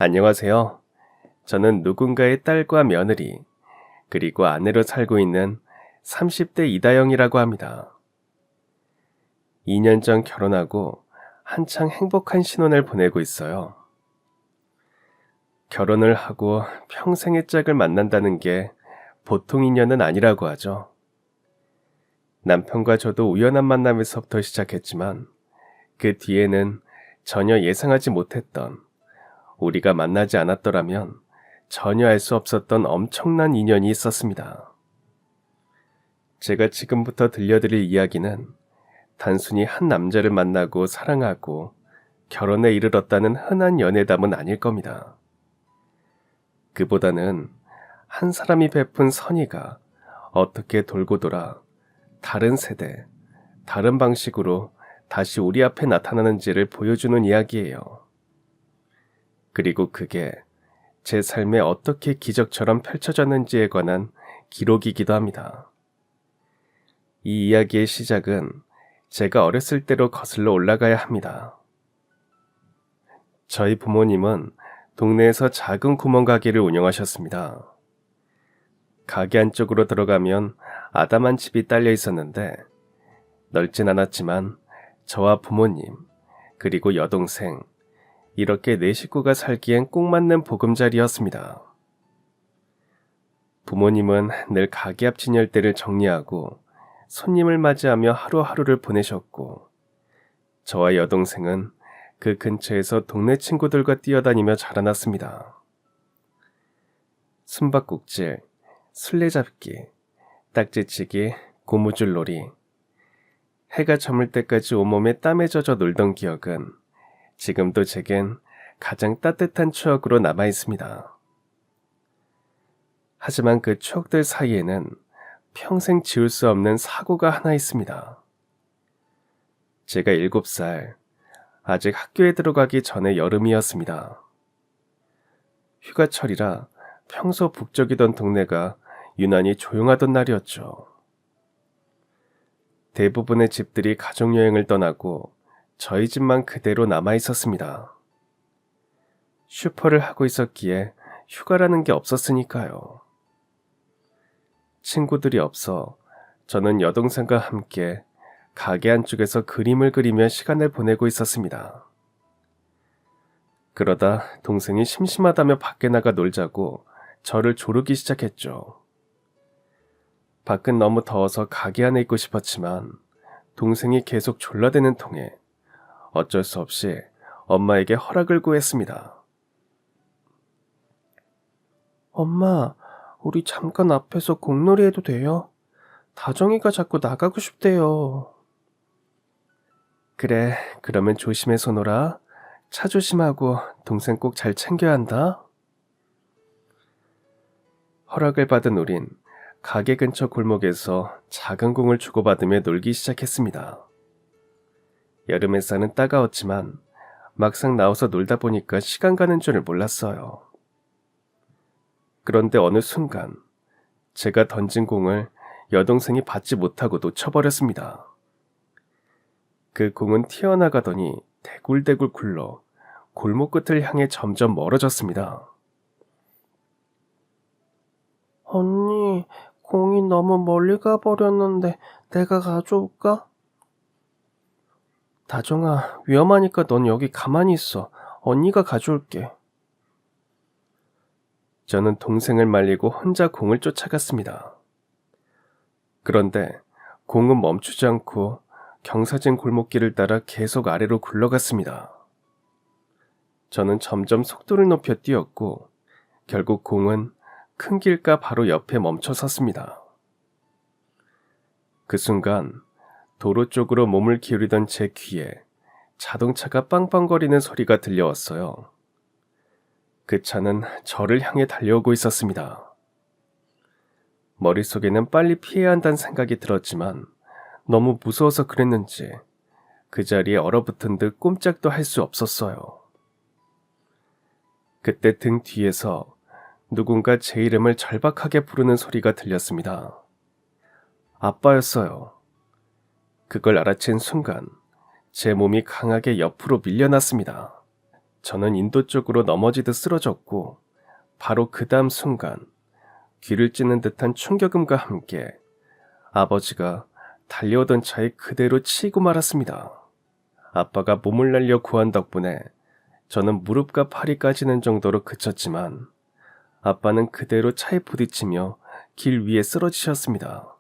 안녕하세요. 저는 누군가의 딸과 며느리, 그리고 아내로 살고 있는 30대 이다영이라고 합니다. 2년 전 결혼하고 한창 행복한 신혼을 보내고 있어요. 결혼을 하고 평생의 짝을 만난다는 게 보통 인연은 아니라고 하죠. 남편과 저도 우연한 만남에서부터 시작했지만 그 뒤에는 전혀 예상하지 못했던, 우리가 만나지 않았더라면 전혀 알 수 없었던 엄청난 인연이 있었습니다. 제가 지금부터 들려드릴 이야기는 단순히 한 남자를 만나고 사랑하고 결혼에 이르렀다는 흔한 연애담은 아닐 겁니다. 그보다는 한 사람이 베푼 선의가 어떻게 돌고 돌아 다른 세대, 다른 방식으로 다시 우리 앞에 나타나는지를 보여주는 이야기예요. 그리고 그게 제 삶에 어떻게 기적처럼 펼쳐졌는지에 관한 기록이기도 합니다. 이 이야기의 시작은 제가 어렸을 때로 거슬러 올라가야 합니다. 저희 부모님은 동네에서 작은 구멍가게를 운영하셨습니다. 가게 안쪽으로 들어가면 아담한 집이 딸려 있었는데 넓진 않았지만 저와 부모님, 그리고 여동생, 이렇게 네 식구가 살기엔 꼭 맞는 보금자리였습니다. 부모님은 늘 가게 앞 진열대를 정리하고 손님을 맞이하며 하루하루를 보내셨고, 저와 여동생은 그 근처에서 동네 친구들과 뛰어다니며 자라났습니다. 숨바꼭질, 술래잡기, 딱지치기, 고무줄놀이, 해가 저물 때까지 온몸에 땀에 젖어 놀던 기억은 지금도 제겐 가장 따뜻한 추억으로 남아 있습니다. 하지만 그 추억들 사이에는 평생 지울 수 없는 사고가 하나 있습니다. 제가 7살, 아직 학교에 들어가기 전에 여름이었습니다. 휴가철이라 평소 북적이던 동네가 유난히 조용하던 날이었죠. 대부분의 집들이 가족여행을 떠나고 저희 집만 그대로 남아 있었습니다. 슈퍼를 하고 있었기에 휴가라는 게 없었으니까요. 친구들이 없어 저는 여동생과 함께 가게 안쪽에서 그림을 그리며 시간을 보내고 있었습니다. 그러다 동생이 심심하다며 밖에 나가 놀자고 저를 조르기 시작했죠. 밖은 너무 더워서 가게 안에 있고 싶었지만 동생이 계속 졸라대는 통에 어쩔 수 없이 엄마에게 허락을 구했습니다. 엄마, 우리 잠깐 앞에서 공놀이 해도 돼요? 다정이가 자꾸 나가고 싶대요. 그래, 그러면 조심해서 놀아. 차 조심하고 동생 꼭 잘 챙겨야 한다. 허락을 받은 우린 가게 근처 골목에서 작은 공을 주고받으며 놀기 시작했습니다. 여름 햇살은 따가웠지만 막상 나와서 놀다 보니까 시간 가는 줄을 몰랐어요. 그런데 어느 순간 제가 던진 공을 여동생이 받지 못하고 놓쳐버렸습니다. 그 공은 튀어나가더니 대굴대굴 굴러 골목 끝을 향해 점점 멀어졌습니다. 언니, 공이 너무 멀리 가버렸는데 내가 가져올까? 다정아, 위험하니까 넌 여기 가만히 있어. 언니가 가져올게. 저는 동생을 말리고 혼자 공을 쫓아갔습니다. 그런데 공은 멈추지 않고 경사진 골목길을 따라 계속 아래로 굴러갔습니다. 저는 점점 속도를 높여 뛰었고 결국 공은 큰 길가 바로 옆에 멈춰 섰습니다. 그 순간 도로 쪽으로 몸을 기울이던 제 귀에 자동차가 빵빵거리는 소리가 들려왔어요. 그 차는 저를 향해 달려오고 있었습니다. 머릿속에는 빨리 피해야 한다는 생각이 들었지만 너무 무서워서 그랬는지 그 자리에 얼어붙은 듯 꼼짝도 할 수 없었어요. 그때 등 뒤에서 누군가 제 이름을 절박하게 부르는 소리가 들렸습니다. 아빠였어요. 그걸 알아챈 순간 제 몸이 강하게 옆으로 밀려났습니다. 저는 인도 쪽으로 넘어지듯 쓰러졌고 바로 그 다음 순간 귀를 찌는 듯한 충격음과 함께 아버지가 달려오던 차에 그대로 치이고 말았습니다. 아빠가 몸을 날려 구한 덕분에 저는 무릎과 팔이 까지는 정도로 그쳤지만 아빠는 그대로 차에 부딪히며 길 위에 쓰러지셨습니다.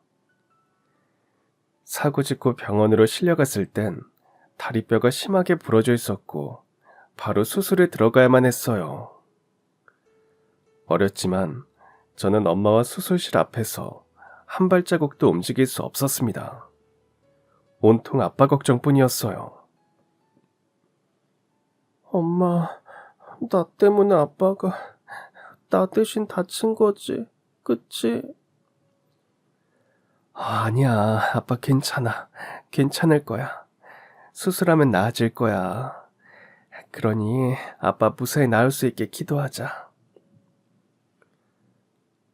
사고 짓고 병원으로 실려갔을 땐 다리뼈가 심하게 부러져 있었고 바로 수술에 들어가야만 했어요. 어렸지만 저는 엄마와 수술실 앞에서 한 발자국도 움직일 수 없었습니다. 온통 아빠 걱정뿐이었어요. 엄마, 나 때문에 아빠가 나 대신 다친 거지, 그치? 아니야, 아빠 괜찮아. 괜찮을 거야. 수술하면 나아질 거야. 그러니 아빠 무사히 나을 수 있게 기도하자.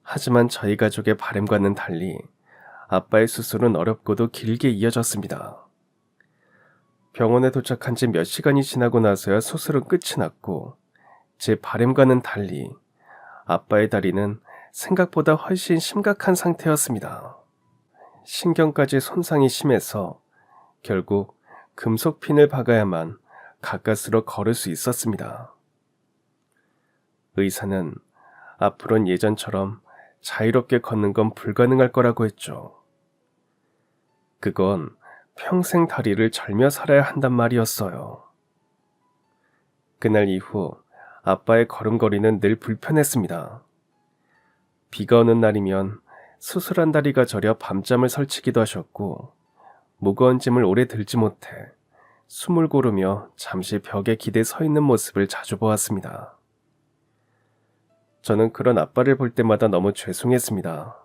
하지만 저희 가족의 바람과는 달리 아빠의 수술은 어렵고도 길게 이어졌습니다. 병원에 도착한 지 몇 시간이 지나고 나서야 수술은 끝이 났고 제 바람과는 달리 아빠의 다리는 생각보다 훨씬 심각한 상태였습니다. 신경까지 손상이 심해서 결국 금속 핀을 박아야만 가까스로 걸을 수 있었습니다. 의사는 앞으로는 예전처럼 자유롭게 걷는 건 불가능할 거라고 했죠. 그건 평생 다리를 절며 살아야 한단 말이었어요. 그날 이후 아빠의 걸음걸이는 늘 불편했습니다. 비가 오는 날이면 수술한 다리가 저려 밤잠을 설치기도 하셨고 무거운 짐을 오래 들지 못해 숨을 고르며 잠시 벽에 기대 서 있는 모습을 자주 보았습니다. 저는 그런 아빠를 볼 때마다 너무 죄송했습니다.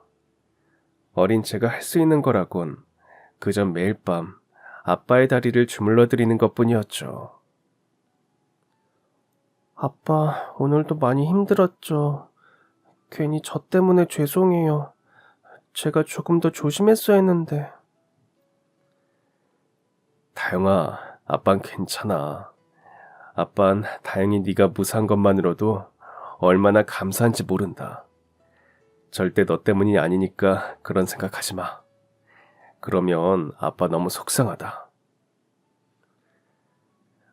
어린 제가 할 수 있는 거라곤 그저 매일 밤 아빠의 다리를 주물러 드리는 것뿐이었죠. 아빠, 오늘도 많이 힘들었죠. 괜히 저 때문에 죄송해요. 제가 조금 더 조심했어야 했는데. 다영아, 아빤 괜찮아. 아빤 다행히 네가 무사한 것만으로도 얼마나 감사한지 모른다. 절대 너 때문이 아니니까 그런 생각하지 마. 그러면 아빠 너무 속상하다.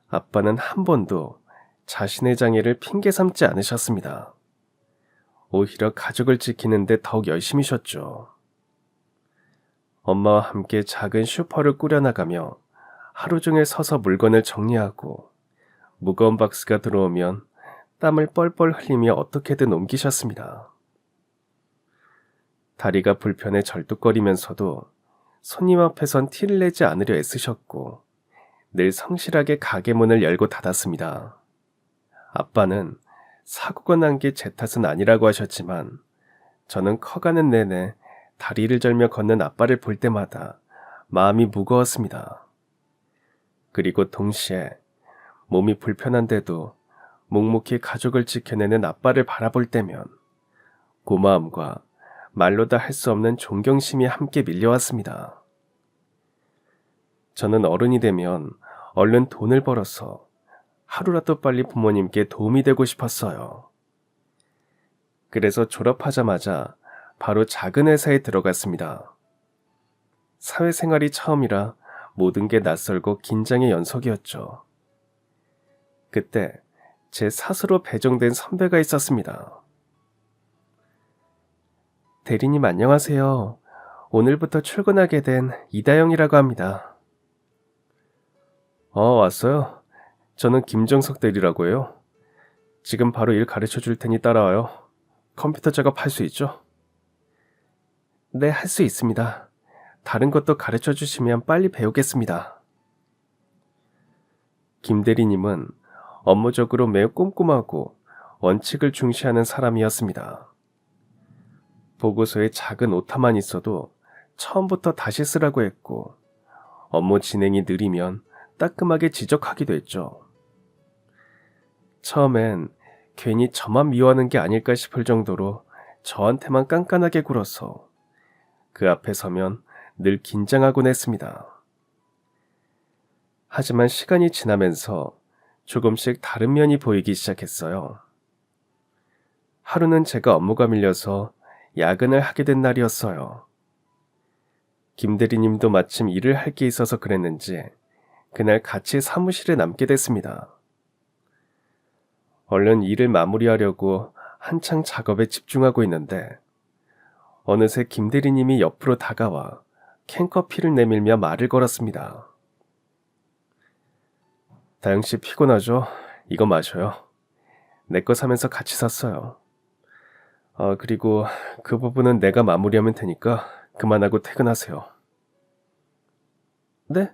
아빠는 한 번도 자신의 장애를 핑계 삼지 않으셨습니다. 오히려 가족을 지키는데 더욱 열심히셨죠. 엄마와 함께 작은 슈퍼를 꾸려나가며 하루 종일 서서 물건을 정리하고 무거운 박스가 들어오면 땀을 뻘뻘 흘리며 어떻게든 옮기셨습니다. 다리가 불편해 절뚝거리면서도 손님 앞에선 티를 내지 않으려 애쓰셨고 늘 성실하게 가게 문을 열고 닫았습니다. 아빠는 사고가 난 게 제 탓은 아니라고 하셨지만 저는 커가는 내내 다리를 절며 걷는 아빠를 볼 때마다 마음이 무거웠습니다. 그리고 동시에 몸이 불편한데도 묵묵히 가족을 지켜내는 아빠를 바라볼 때면 고마움과 말로 다 할 수 없는 존경심이 함께 밀려왔습니다. 저는 어른이 되면 얼른 돈을 벌어서 하루라도 빨리 부모님께 도움이 되고 싶었어요. 그래서 졸업하자마자 바로 작은 회사에 들어갔습니다. 사회생활이 처음이라 모든 게 낯설고 긴장의 연속이었죠. 그때 제 사수로 배정된 선배가 있었습니다. 대리님 안녕하세요. 오늘부터 출근하게 된 이다영이라고 합니다. 왔어요. 저는 김정석 대리라고 해요. 지금 바로 일 가르쳐 줄 테니 따라와요. 컴퓨터 작업할 수 있죠? 네, 할 수 있습니다. 다른 것도 가르쳐 주시면 빨리 배우겠습니다. 김 대리님은 업무적으로 매우 꼼꼼하고 원칙을 중시하는 사람이었습니다. 보고서에 작은 오타만 있어도 처음부터 다시 쓰라고 했고 업무 진행이 느리면 따끔하게 지적하기도 했죠. 처음엔 괜히 저만 미워하는 게 아닐까 싶을 정도로 저한테만 깐깐하게 굴어서 그 앞에 서면 늘 긴장하곤 했습니다. 하지만 시간이 지나면서 조금씩 다른 면이 보이기 시작했어요. 하루는 제가 업무가 밀려서 야근을 하게 된 날이었어요. 김 대리님도 마침 일을 할 게 있어서 그랬는지 그날 같이 사무실에 남게 됐습니다. 얼른 일을 마무리하려고 한창 작업에 집중하고 있는데 어느새 김 대리님이 옆으로 다가와 캔커피를 내밀며 말을 걸었습니다. 다영씨 피곤하죠? 이거 마셔요. 내 거 사면서 같이 샀어요. 그리고 그 부분은 내가 마무리하면 되니까 그만하고 퇴근하세요. 네?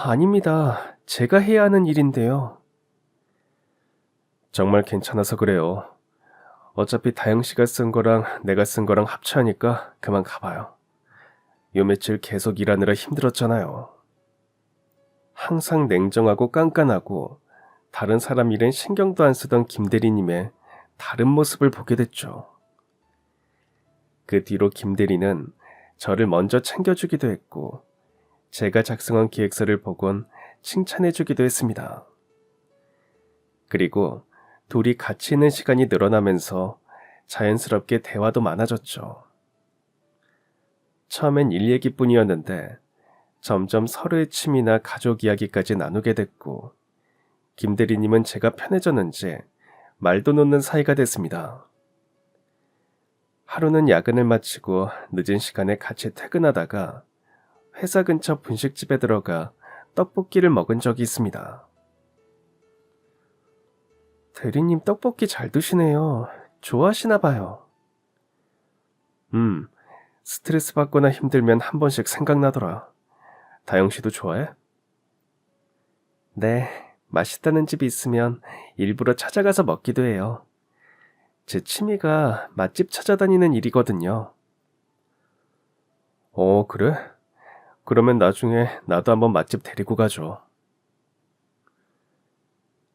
아닙니다. 제가 해야 하는 일인데요. 정말 괜찮아서 그래요. 어차피 다영씨가 쓴 거랑 내가 쓴 거랑 합쳐하니까 그만 가봐요. 요 며칠 계속 일하느라 힘들었잖아요. 항상 냉정하고 깐깐하고 다른 사람 일엔 신경도 안 쓰던 김 대리님의 다른 모습을 보게 됐죠. 그 뒤로 김 대리는 저를 먼저 챙겨주기도 했고 제가 작성한 기획서를 보곤 칭찬해주기도 했습니다. 그리고 둘이 같이 있는 시간이 늘어나면서 자연스럽게 대화도 많아졌죠. 처음엔 일 얘기뿐이었는데 점점 서로의 취미나 가족 이야기까지 나누게 됐고 김 대리님은 제가 편해졌는지 말도 놓는 사이가 됐습니다. 하루는 야근을 마치고 늦은 시간에 같이 퇴근하다가 회사 근처 분식집에 들어가 떡볶이를 먹은 적이 있습니다. 대리님 떡볶이 잘 드시네요. 좋아하시나 봐요. 스트레스 받거나 힘들면 한 번씩 생각나더라. 다영씨도 좋아해? 네, 맛있다는 집이 있으면 일부러 찾아가서 먹기도 해요. 제 취미가 맛집 찾아다니는 일이거든요. 그래? 그러면 나중에 나도 한번 맛집 데리고 가줘.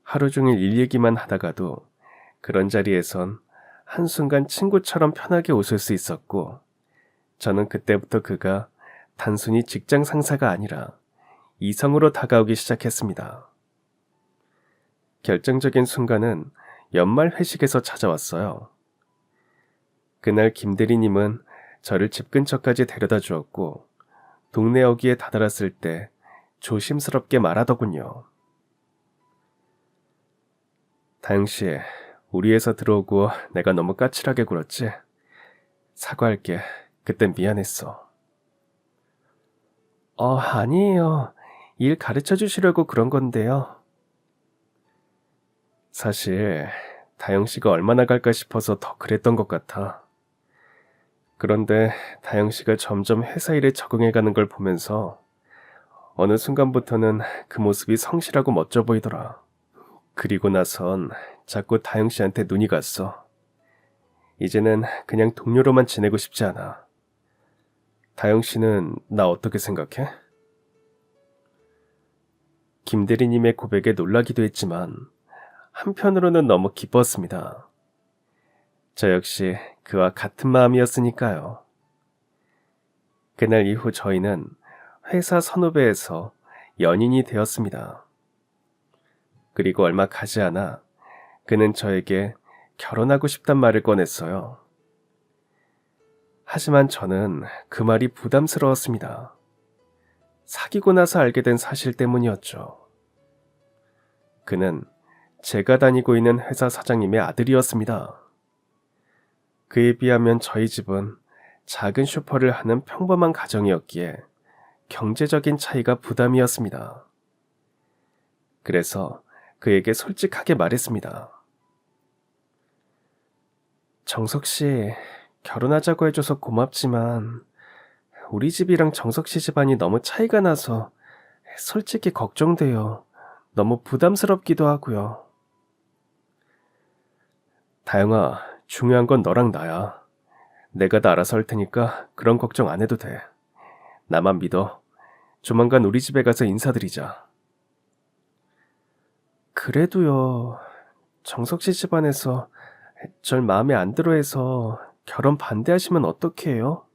하루 종일 일 얘기만 하다가도 그런 자리에선 한순간 친구처럼 편하게 웃을 수 있었고 저는 그때부터 그가 단순히 직장 상사가 아니라 이성으로 다가오기 시작했습니다. 결정적인 순간은 연말 회식에서 찾아왔어요. 그날 김 대리님은 저를 집 근처까지 데려다 주었고 동네 어귀에 다다랐을 때 조심스럽게 말하더군요. 다영씨, 우리 회사 들어오고 내가 너무 까칠하게 굴었지? 사과할게. 그땐 미안했어. 아니에요. 일 가르쳐 주시려고 그런 건데요. 사실 다영씨가 얼마나 갈까 싶어서 더 그랬던 것 같아. 그런데 다영씨가 점점 회사 일에 적응해가는 걸 보면서 어느 순간부터는 그 모습이 성실하고 멋져 보이더라. 그리고 나선 자꾸 다영씨한테 눈이 갔어. 이제는 그냥 동료로만 지내고 싶지 않아. 다영씨는 나 어떻게 생각해? 김 대리님의 고백에 놀라기도 했지만 한편으로는 너무 기뻤습니다. 저 역시 그와 같은 마음이었으니까요. 그날 이후 저희는 회사 선후배에서 연인이 되었습니다. 그리고 얼마 가지 않아 그는 저에게 결혼하고 싶단 말을 꺼냈어요. 하지만 저는 그 말이 부담스러웠습니다. 사귀고 나서 알게 된 사실 때문이었죠. 그는 제가 다니고 있는 회사 사장님의 아들이었습니다. 그에 비하면 저희 집은 작은 슈퍼를 하는 평범한 가정이었기에 경제적인 차이가 부담이었습니다. 그래서 그에게 솔직하게 말했습니다. 정석 씨, 결혼하자고 해줘서 고맙지만 우리 집이랑 정석 씨 집안이 너무 차이가 나서 솔직히 걱정돼요. 너무 부담스럽기도 하고요. 다영아, 중요한 건 너랑 나야. 내가 다 알아서 할 테니까 그런 걱정 안 해도 돼. 나만 믿어. 조만간 우리 집에 가서 인사드리자. 그래도요. 정석 씨 집안에서 절 마음에 안 들어 해서 결혼 반대하시면 어떡해요?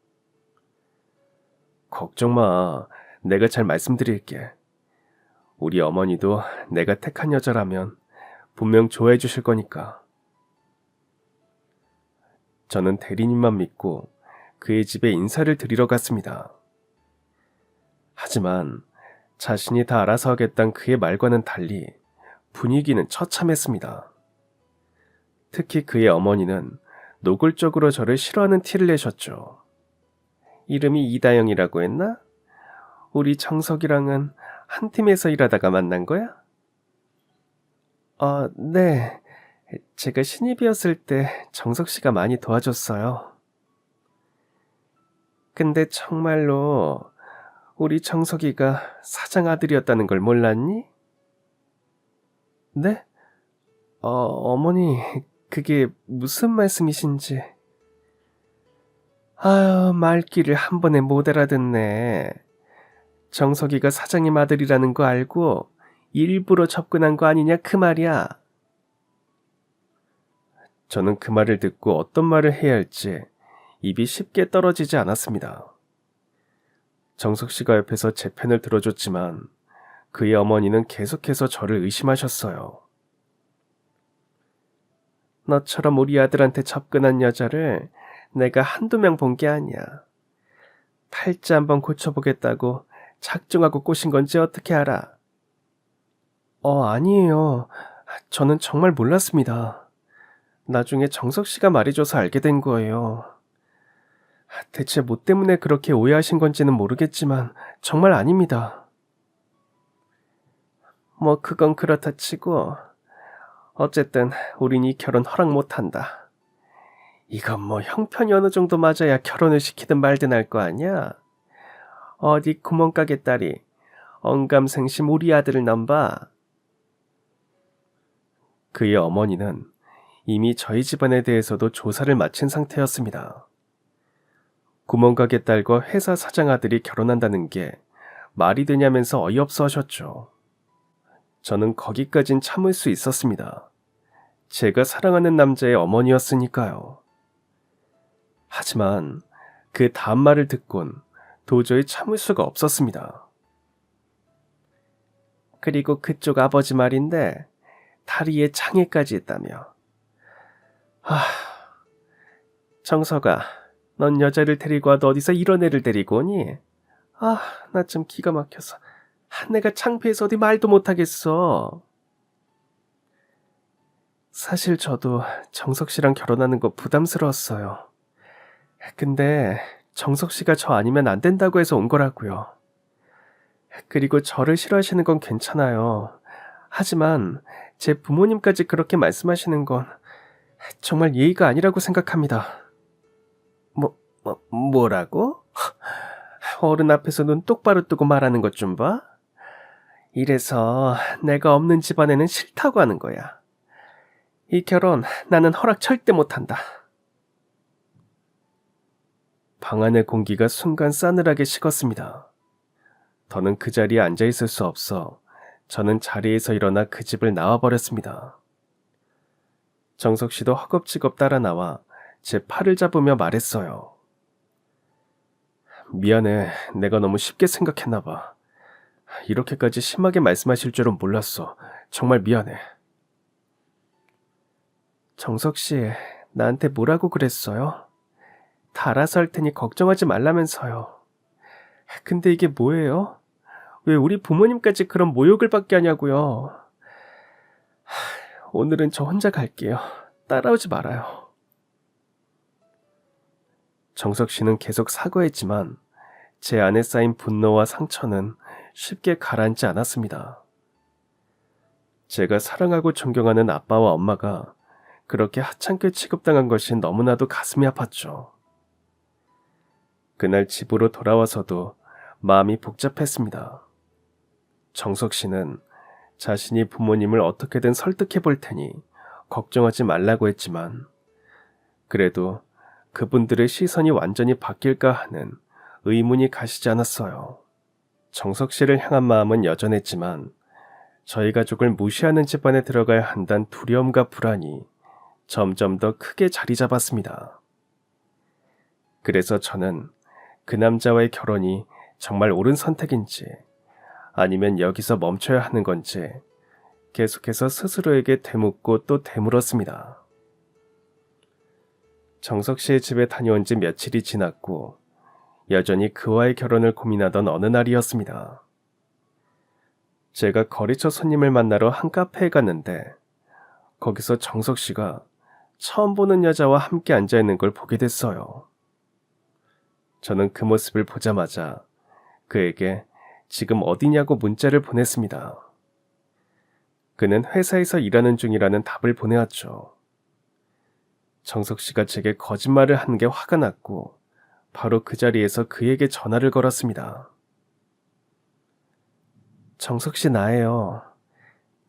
걱정 마. 내가 잘 말씀드릴게. 우리 어머니도 내가 택한 여자라면 분명 좋아해 주실 거니까. 저는 대리님만 믿고 그의 집에 인사를 드리러 갔습니다. 하지만 자신이 다 알아서 하겠다는 그의 말과는 달리 분위기는 처참했습니다. 특히 그의 어머니는 노골적으로 저를 싫어하는 티를 내셨죠. 이름이 이다영이라고 했나? 우리 정석이랑은 한 팀에서 일하다가 만난 거야? 네. 제가 신입이었을 때 정석 씨가 많이 도와줬어요. 근데 정말로 우리 정석이가 사장 아들이었다는 걸 몰랐니? 네? 어머니, 그게 무슨 말씀이신지. 아유, 말귀를 한 번에 못 알아듣네. 정석이가 사장님 아들이라는 거 알고 일부러 접근한 거 아니냐 그 말이야. 저는 그 말을 듣고 어떤 말을 해야 할지 입이 쉽게 떨어지지 않았습니다. 정석 씨가 옆에서 제 편을 들어줬지만 그의 어머니는 계속해서 저를 의심하셨어요. 너처럼 우리 아들한테 접근한 여자를 내가 한두 명 본 게 아니야. 팔자 한번 고쳐보겠다고 작정하고 꼬신 건지 어떻게 알아? 아니에요. 저는 정말 몰랐습니다. 나중에 정석 씨가 말해줘서 알게 된 거예요. 대체 뭐 때문에 그렇게 오해하신 건지는 모르겠지만 정말 아닙니다. 뭐 그건 그렇다 치고 어쨌든 우린 이 결혼 허락 못한다. 이건 뭐 형편이 어느 정도 맞아야 결혼을 시키든 말든 할 거 아니야? 어디 구멍가게 딸이 언감생심 우리 아들을 넘봐. 그의 어머니는 이미 저희 집안에 대해서도 조사를 마친 상태였습니다. 구멍가게 딸과 회사 사장 아들이 결혼한다는 게 말이 되냐면서 어이없어 하셨죠. 저는 거기까진 참을 수 있었습니다. 제가 사랑하는 남자의 어머니였으니까요. 하지만 그 다음 말을 듣곤 도저히 참을 수가 없었습니다. 그리고 그쪽 아버지 말인데 다리에 장애까지 있다며. 정석아, 넌 여자를 데리고 와도 어디서 이런 애를 데리고 오니? 나 좀 기가 막혀서 내가 창피해서 어디 말도 못하겠어. 사실 저도 정석 씨랑 결혼하는 거 부담스러웠어요. 근데 정석 씨가 저 아니면 안 된다고 해서 온 거라고요. 그리고 저를 싫어하시는 건 괜찮아요. 하지만 제 부모님까지 그렇게 말씀하시는 건 정말 예의가 아니라고 생각합니다. 뭐라고? 어른 앞에서 눈 똑바로 뜨고 말하는 것 좀 봐. 이래서 내가 없는 집안에는 싫다고 하는 거야. 이 결혼 나는 허락 절대 못한다. 방 안의 공기가 순간 싸늘하게 식었습니다. 더는 그 자리에 앉아 있을 수 없어 저는 자리에서 일어나 그 집을 나와버렸습니다. 정석 씨도 허겁지겁 따라 나와 제 팔을 잡으며 말했어요. 미안해, 내가 너무 쉽게 생각했나 봐. 이렇게까지 심하게 말씀하실 줄은 몰랐어. 정말 미안해. 정석 씨, 나한테 뭐라고 그랬어요? 다 알아서 할 테니 걱정하지 말라면서요. 근데 이게 뭐예요? 왜 우리 부모님까지 그런 모욕을 받게 하냐고요. 오늘은 저 혼자 갈게요. 따라오지 말아요. 정석 씨는 계속 사과했지만 제 안에 쌓인 분노와 상처는 쉽게 가라앉지 않았습니다. 제가 사랑하고 존경하는 아빠와 엄마가 그렇게 하찮게 취급당한 것이 너무나도 가슴이 아팠죠. 그날 집으로 돌아와서도 마음이 복잡했습니다. 정석 씨는 자신이 부모님을 어떻게든 설득해 볼 테니 걱정하지 말라고 했지만 그래도 그분들의 시선이 완전히 바뀔까 하는 의문이 가시지 않았어요. 정석 씨를 향한 마음은 여전했지만 저희 가족을 무시하는 집안에 들어가야 한다는 두려움과 불안이 점점 더 크게 자리 잡았습니다. 그래서 저는 그 남자와의 결혼이 정말 옳은 선택인지 아니면 여기서 멈춰야 하는 건지 계속해서 스스로에게 되묻고 또 되물었습니다. 정석 씨의 집에 다녀온 지 며칠이 지났고 여전히 그와의 결혼을 고민하던 어느 날이었습니다. 제가 거래처 손님을 만나러 한 카페에 갔는데 거기서 정석 씨가 처음 보는 여자와 함께 앉아있는 걸 보게 됐어요. 저는 그 모습을 보자마자 그에게 지금 어디냐고 문자를 보냈습니다. 그는 회사에서 일하는 중이라는 답을 보내왔죠. 정석 씨가 제게 거짓말을 한 게 화가 났고 바로 그 자리에서 그에게 전화를 걸었습니다. 정석 씨 나예요.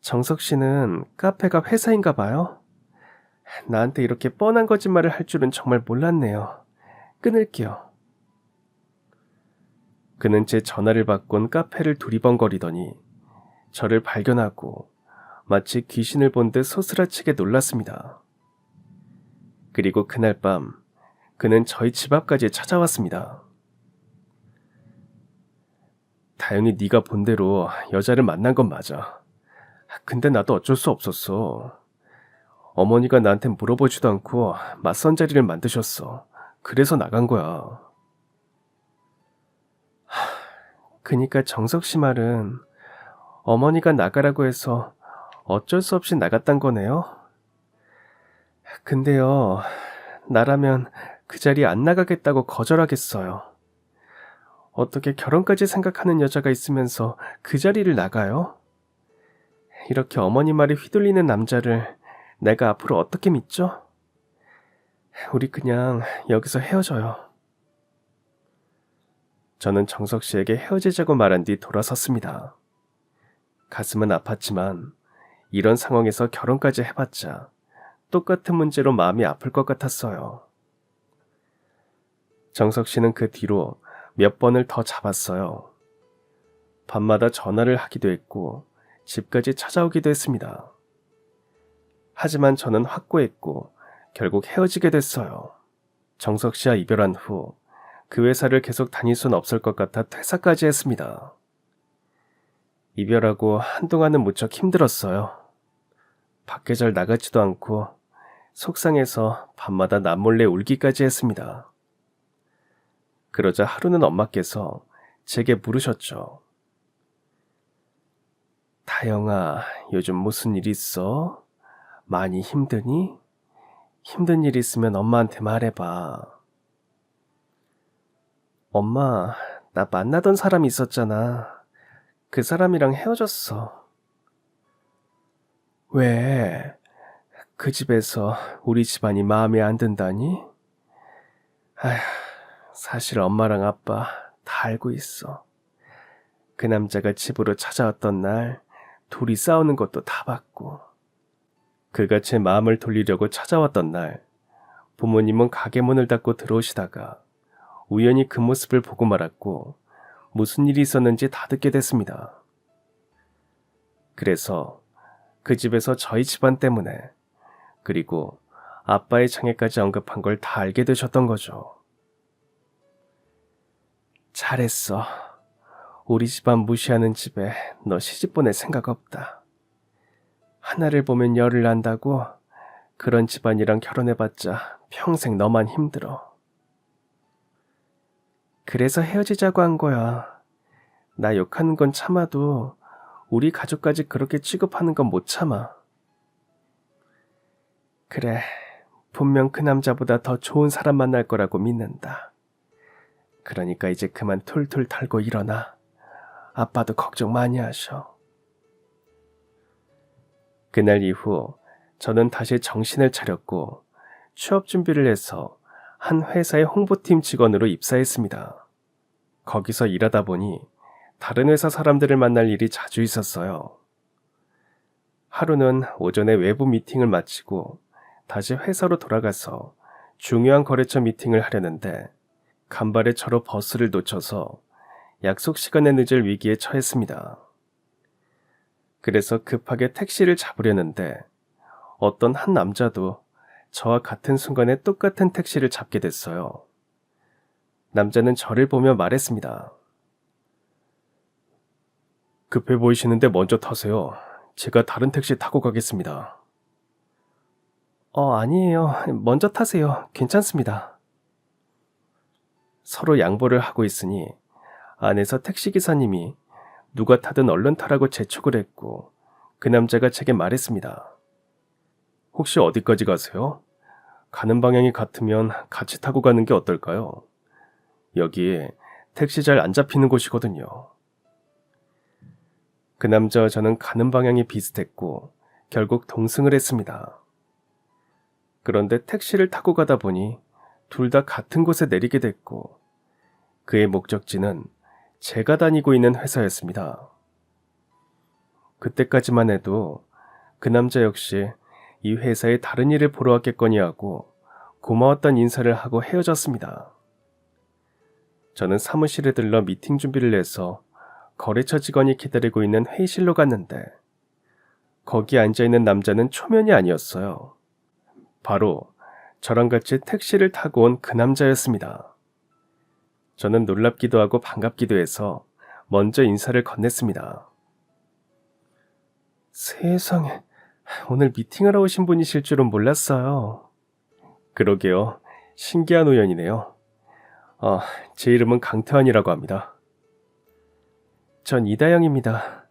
정석 씨는 카페가 회사인가 봐요? 나한테 이렇게 뻔한 거짓말을 할 줄은 정말 몰랐네요. 끊을게요. 그는 제 전화를 받곤 카페를 두리번거리더니 저를 발견하고 마치 귀신을 본 듯 소스라치게 놀랐습니다. 그리고 그날 밤 그는 저희 집 앞까지 찾아왔습니다. 다행히 네가 본 대로 여자를 만난 건 맞아. 근데 나도 어쩔 수 없었어. 어머니가 나한테 물어보지도 않고 맞선 자리를 만드셨어. 그래서 나간 거야. 그니까 정석 씨 말은 어머니가 나가라고 해서 어쩔 수 없이 나갔단 거네요? 근데요, 나라면 그 자리에 안 나가겠다고 거절하겠어요. 어떻게 결혼까지 생각하는 여자가 있으면서 그 자리를 나가요? 이렇게 어머니 말에 휘둘리는 남자를 내가 앞으로 어떻게 믿죠? 우리 그냥 여기서 헤어져요. 저는 정석 씨에게 헤어지자고 말한 뒤 돌아섰습니다. 가슴은 아팠지만 이런 상황에서 결혼까지 해봤자 똑같은 문제로 마음이 아플 것 같았어요. 정석 씨는 그 뒤로 몇 번을 더 잡았어요. 밤마다 전화를 하기도 했고 집까지 찾아오기도 했습니다. 하지만 저는 확고했고 결국 헤어지게 됐어요. 정석 씨와 이별한 후 그 회사를 계속 다닐 순 없을 것 같아 퇴사까지 했습니다. 이별하고 한동안은 무척 힘들었어요. 밖에 잘 나가지도 않고 속상해서 밤마다 남몰래 울기까지 했습니다. 그러자 하루는 엄마께서 제게 물으셨죠. 다영아, 요즘 무슨 일 있어? 많이 힘드니? 힘든 일 있으면 엄마한테 말해봐. 엄마, 나 만나던 사람이 있었잖아. 그 사람이랑 헤어졌어. 왜? 그 집에서 우리 집안이 마음에 안 든다니? 아휴, 사실 엄마랑 아빠 다 알고 있어. 그 남자가 집으로 찾아왔던 날 둘이 싸우는 것도 다 봤고. 그가 제 마음을 돌리려고 찾아왔던 날 부모님은 가게 문을 닫고 들어오시다가 우연히 그 모습을 보고 말았고 무슨 일이 있었는지 다 듣게 됐습니다. 그래서 그 집에서 저희 집안 때문에 그리고 아빠의 장애까지 언급한 걸 다 알게 되셨던 거죠. 잘했어. 우리 집안 무시하는 집에 너 시집 보낼 생각 없다. 하나를 보면 열을 난다고 그런 집안이랑 결혼해봤자 평생 너만 힘들어. 그래서 헤어지자고 한 거야. 나 욕하는 건 참아도 우리 가족까지 그렇게 취급하는 건 못 참아. 그래, 분명 그 남자보다 더 좋은 사람 만날 거라고 믿는다. 그러니까 이제 그만 툴툴 털고 일어나. 아빠도 걱정 많이 하셔. 그날 이후 저는 다시 정신을 차렸고 취업 준비를 해서 한 회사의 홍보팀 직원으로 입사했습니다. 거기서 일하다 보니 다른 회사 사람들을 만날 일이 자주 있었어요. 하루는 오전에 외부 미팅을 마치고 다시 회사로 돌아가서 중요한 거래처 미팅을 하려는데 간발의 차로 버스를 놓쳐서 약속 시간에 늦을 위기에 처했습니다. 그래서 급하게 택시를 잡으려는데 어떤 한 남자도 저와 같은 순간에 똑같은 택시를 잡게 됐어요. 남자는 저를 보며 말했습니다. 급해 보이시는데 먼저 타세요. 제가 다른 택시 타고 가겠습니다. 아니에요. 먼저 타세요. 괜찮습니다. 서로 양보를 하고 있으니 안에서 택시기사님이 누가 타든 얼른 타라고 재촉을 했고 그 남자가 제게 말했습니다. 혹시 어디까지 가세요? 가는 방향이 같으면 같이 타고 가는 게 어떨까요? 여기 택시 잘 안 잡히는 곳이거든요. 그 남자와 저는 가는 방향이 비슷했고 결국 동승을 했습니다. 그런데 택시를 타고 가다 보니 둘 다 같은 곳에 내리게 됐고 그의 목적지는 제가 다니고 있는 회사였습니다. 그때까지만 해도 그 남자 역시 이 회사에 다른 일을 보러 왔겠거니 하고 고마웠던 인사를 하고 헤어졌습니다. 저는 사무실에 들러 미팅 준비를 해서 거래처 직원이 기다리고 있는 회의실로 갔는데 거기 앉아있는 남자는 초면이 아니었어요. 바로 저랑 같이 택시를 타고 온 그 남자였습니다. 저는 놀랍기도 하고 반갑기도 해서 먼저 인사를 건넸습니다. 세상에, 오늘 미팅하러 오신 분이실 줄은 몰랐어요. 그러게요. 신기한 우연이네요. 제 이름은 강태환이라고 합니다. 전 이다영입니다.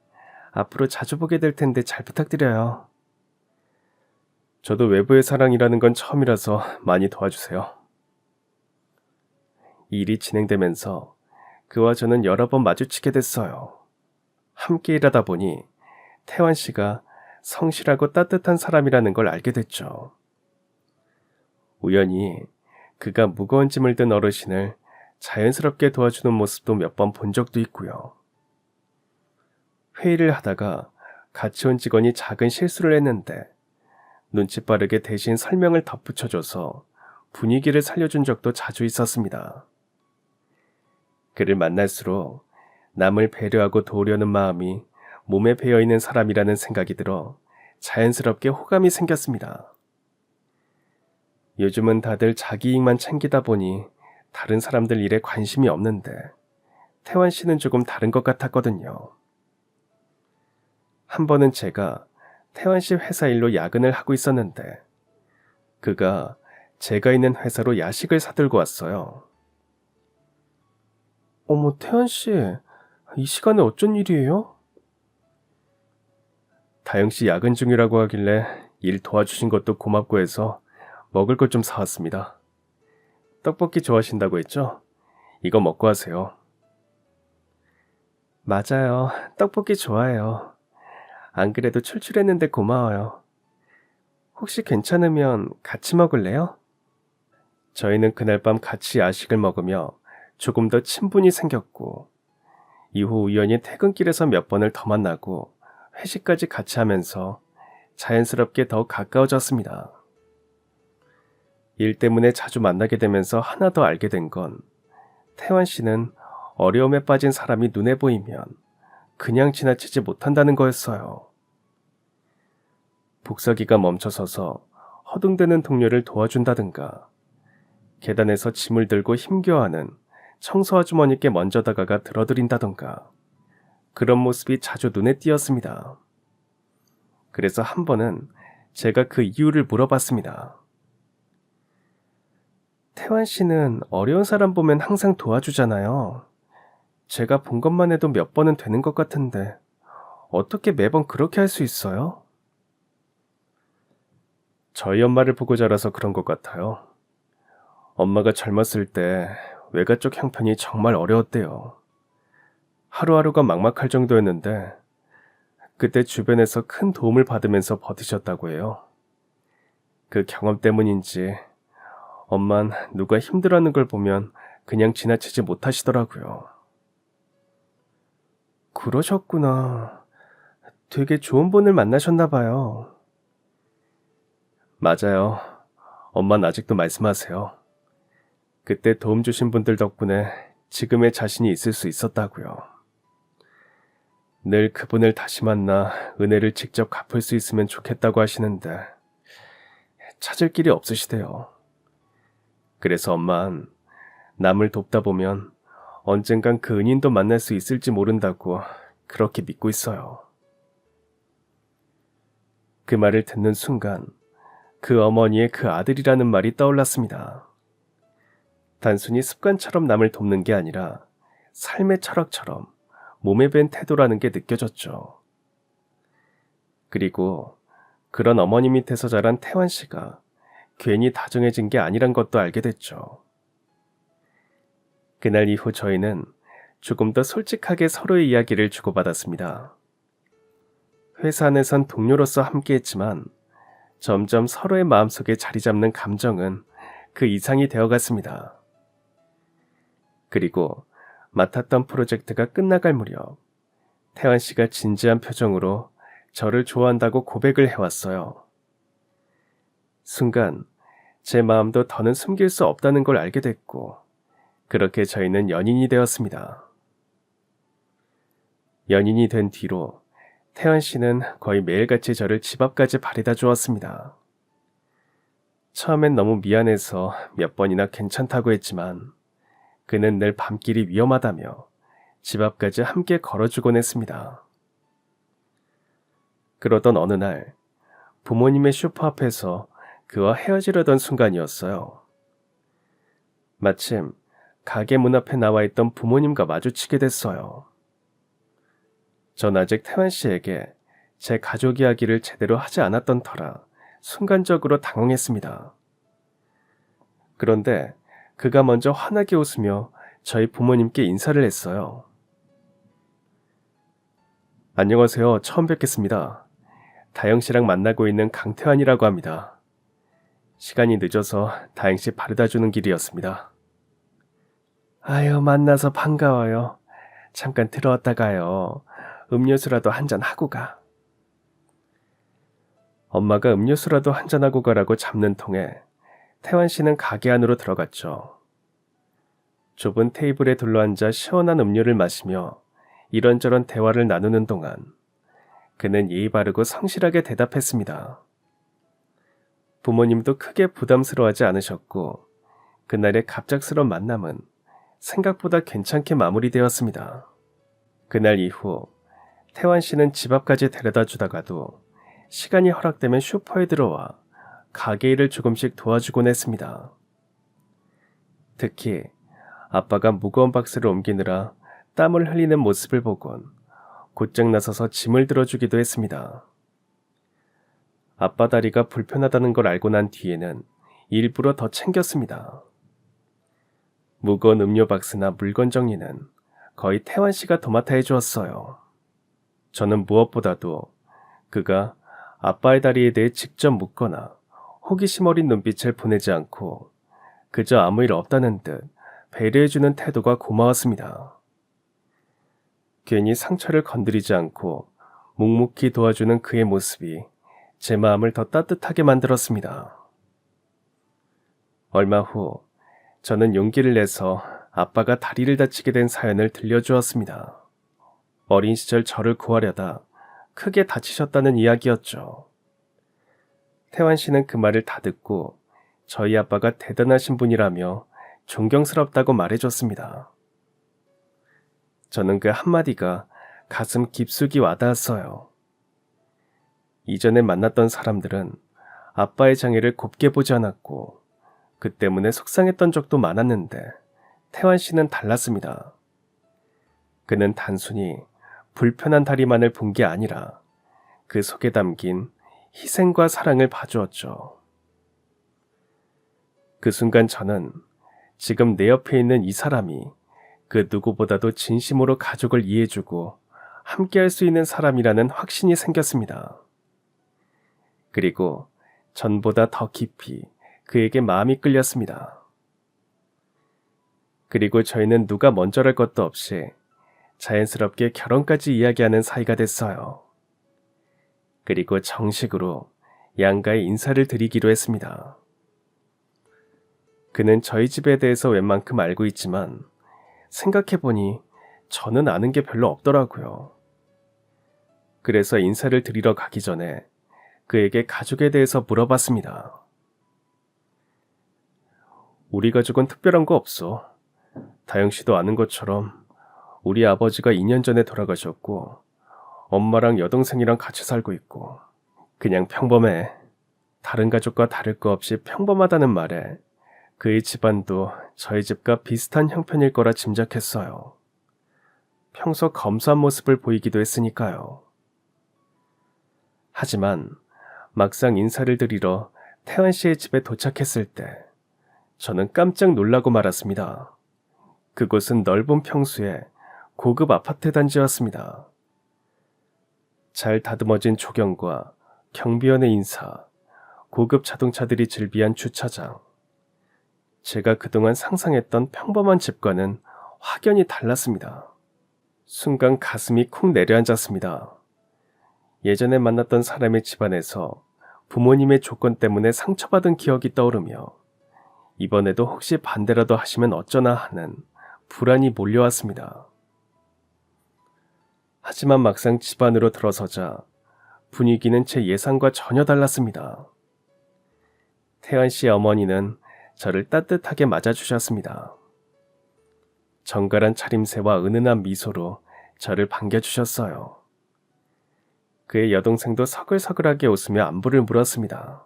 앞으로 자주 보게 될 텐데 잘 부탁드려요. 저도 외부의 사랑이라는 건 처음이라서 많이 도와주세요. 일이 진행되면서 그와 저는 여러 번 마주치게 됐어요. 함께 일하다 보니 태환 씨가 성실하고 따뜻한 사람이라는 걸 알게 됐죠. 우연히 그가 무거운 짐을 든 어르신을 자연스럽게 도와주는 모습도 몇 번 본 적도 있고요. 회의를 하다가 같이 온 직원이 작은 실수를 했는데 눈치 빠르게 대신 설명을 덧붙여줘서 분위기를 살려준 적도 자주 있었습니다. 그를 만날수록 남을 배려하고 도우려는 마음이 몸에 배어있는 사람이라는 생각이 들어 자연스럽게 호감이 생겼습니다. 요즘은 다들 자기 이익만 챙기다 보니 다른 사람들 일에 관심이 없는데 태환 씨는 조금 다른 것 같았거든요. 한 번은 제가 태환 씨 회사 일로 야근을 하고 있었는데 그가 제가 있는 회사로 야식을 사들고 왔어요. 어머, 태환 씨, 이 시간에 어쩐 일이에요? 다영 씨 야근 중이라고 하길래 일 도와주신 것도 고맙고 해서 먹을 것 좀 사왔습니다. 떡볶이 좋아하신다고 했죠? 이거 먹고 하세요. 맞아요. 떡볶이 좋아해요. 안 그래도 출출했는데 고마워요. 혹시 괜찮으면 같이 먹을래요? 저희는 그날 밤 같이 야식을 먹으며 조금 더 친분이 생겼고 이후 우연히 퇴근길에서 몇 번을 더 만나고 회식까지 같이 하면서 자연스럽게 더 가까워졌습니다. 일 때문에 자주 만나게 되면서 하나 더 알게 된 건 태환 씨는 어려움에 빠진 사람이 눈에 보이면 그냥 지나치지 못한다는 거였어요. 복사기가 멈춰서서 허둥대는 동료를 도와준다든가 계단에서 짐을 들고 힘겨워하는 청소 아주머니께 먼저 다가가 들어드린다던가 그런 모습이 자주 눈에 띄었습니다. 그래서 한 번은 제가 그 이유를 물어봤습니다. 태환 씨는 어려운 사람 보면 항상 도와주잖아요. 제가 본 것만 해도 몇 번은 되는 것 같은데 어떻게 매번 그렇게 할 수 있어요? 저희 엄마를 보고 자라서 그런 것 같아요. 엄마가 젊었을 때 외가 쪽 형편이 정말 어려웠대요. 하루하루가 막막할 정도였는데 그때 주변에서 큰 도움을 받으면서 버티셨다고 해요. 그 경험 때문인지 엄만 누가 힘들어하는 걸 보면 그냥 지나치지 못하시더라고요. 그러셨구나. 되게 좋은 분을 만나셨나 봐요. 맞아요. 엄만 아직도 말씀하세요. 그때 도움 주신 분들 덕분에 지금의 자신이 있을 수 있었다고요. 늘 그분을 다시 만나 은혜를 직접 갚을 수 있으면 좋겠다고 하시는데 찾을 길이 없으시대요. 그래서 엄만 남을 돕다 보면 언젠간 그 은인도 만날 수 있을지 모른다고 그렇게 믿고 있어요. 그 말을 듣는 순간 그 어머니의 그 아들이라는 말이 떠올랐습니다. 단순히 습관처럼 남을 돕는 게 아니라 삶의 철학처럼 몸에 밴 태도라는 게 느껴졌죠. 그리고 그런 어머니 밑에서 자란 태환 씨가 괜히 다정해진 게 아니란 것도 알게 됐죠. 그날 이후 저희는 조금 더 솔직하게 서로의 이야기를 주고받았습니다. 회사 안에선 동료로서 함께했지만 점점 서로의 마음속에 자리 잡는 감정은 그 이상이 되어갔습니다. 그리고 맡았던 프로젝트가 끝나갈 무렵 태환 씨가 진지한 표정으로 저를 좋아한다고 고백을 해왔어요. 순간 제 마음도 더는 숨길 수 없다는 걸 알게 됐고 그렇게 저희는 연인이 되었습니다. 연인이 된 뒤로 태환 씨는 거의 매일같이 저를 집 앞까지 바래다 주었습니다. 처음엔 너무 미안해서 몇 번이나 괜찮다고 했지만 그는 늘 밤길이 위험하다며 집 앞까지 함께 걸어주곤 했습니다. 그러던 어느 날 부모님의 슈퍼 앞에서 그와 헤어지려던 순간이었어요. 마침 가게 문 앞에 나와 있던 부모님과 마주치게 됐어요. 전 아직 태환 씨에게 제 가족 이야기를 제대로 하지 않았던 터라 순간적으로 당황했습니다. 그런데 그가 먼저 환하게 웃으며 저희 부모님께 인사를 했어요. 안녕하세요. 처음 뵙겠습니다. 다영 씨랑 만나고 있는 강태환이라고 합니다. 시간이 늦어서 다영 씨 바래다 주는 길이었습니다. 아유, 만나서 반가워요. 잠깐 들어왔다 가요. 음료수라도 한잔 하고 가. 엄마가 음료수라도 한잔 하고 가라고 잡는 통에 태환 씨는 가게 안으로 들어갔죠. 좁은 테이블에 둘러앉아 시원한 음료를 마시며 이런저런 대화를 나누는 동안 그는 예의 바르고 성실하게 대답했습니다. 부모님도 크게 부담스러워하지 않으셨고 그날의 갑작스러운 만남은 생각보다 괜찮게 마무리되었습니다. 그날 이후 태환 씨는 집 앞까지 데려다 주다가도 시간이 허락되면 슈퍼에 들어와 가게 일을 조금씩 도와주곤 했습니다. 특히 아빠가 무거운 박스를 옮기느라 땀을 흘리는 모습을 보곤 곧장 나서서 짐을 들어주기도 했습니다. 아빠 다리가 불편하다는 걸 알고 난 뒤에는 일부러 더 챙겼습니다. 무거운 음료 박스나 물건 정리는 거의 태환 씨가 도맡아 해주었어요. 저는 무엇보다도 그가 아빠의 다리에 대해 직접 묻거나 호기심 어린 눈빛을 보내지 않고 그저 아무 일 없다는 듯 배려해주는 태도가 고마웠습니다. 괜히 상처를 건드리지 않고 묵묵히 도와주는 그의 모습이 제 마음을 더 따뜻하게 만들었습니다. 얼마 후 저는 용기를 내서 아빠가 다리를 다치게 된 사연을 들려주었습니다. 어린 시절 저를 구하려다 크게 다치셨다는 이야기였죠. 태환 씨는 그 말을 다 듣고 저희 아빠가 대단하신 분이라며 존경스럽다고 말해줬습니다. 저는 그 한마디가 가슴 깊숙이 와닿았어요. 이전에 만났던 사람들은 아빠의 장애를 곱게 보지 않았고 그 때문에 속상했던 적도 많았는데 태환 씨는 달랐습니다. 그는 단순히 불편한 다리만을 본 게 아니라 그 속에 담긴 희생과 사랑을 봐주었죠. 그 순간 저는 지금 내 옆에 있는 이 사람이 그 누구보다도 진심으로 가족을 이해해주고 함께할 수 있는 사람이라는 확신이 생겼습니다. 그리고 전보다 더 깊이 그에게 마음이 끌렸습니다. 그리고 저희는 누가 먼저랄 것도 없이 자연스럽게 결혼까지 이야기하는 사이가 됐어요. 그리고 정식으로 양가에 인사를 드리기로 했습니다. 그는 저희 집에 대해서 웬만큼 알고 있지만 생각해보니 저는 아는 게 별로 없더라고요. 그래서 인사를 드리러 가기 전에 그에게 가족에 대해서 물어봤습니다. 우리 가족은 특별한 거 없어. 다영 씨도 아는 것처럼 우리 아버지가 2년 전에 돌아가셨고 엄마랑 여동생이랑 같이 살고 있고 그냥 평범해. 다른 가족과 다를 거 없이 평범하다는 말에 그의 집안도 저희 집과 비슷한 형편일 거라 짐작했어요. 평소 검소한 모습을 보이기도 했으니까요. 하지만 막상 인사를 드리러 태환 씨의 집에 도착했을 때 저는 깜짝 놀라고 말았습니다. 그곳은 넓은 평수의 고급 아파트 단지였습니다. 잘 다듬어진 조경과 경비원의 인사, 고급 자동차들이 즐비한 주차장. 제가 그동안 상상했던 평범한 집과는 확연히 달랐습니다. 순간 가슴이 쿵 내려앉았습니다. 예전에 만났던 사람의 집안에서 부모님의 조건 때문에 상처받은 기억이 떠오르며 이번에도 혹시 반대라도 하시면 어쩌나 하는 불안이 몰려왔습니다. 하지만 막상 집 안으로 들어서자 분위기는 제 예상과 전혀 달랐습니다. 태환 씨의 어머니는 저를 따뜻하게 맞아주셨습니다. 정갈한 차림새와 은은한 미소로 저를 반겨주셨어요. 그의 여동생도 서글서글하게 웃으며 안부를 물었습니다.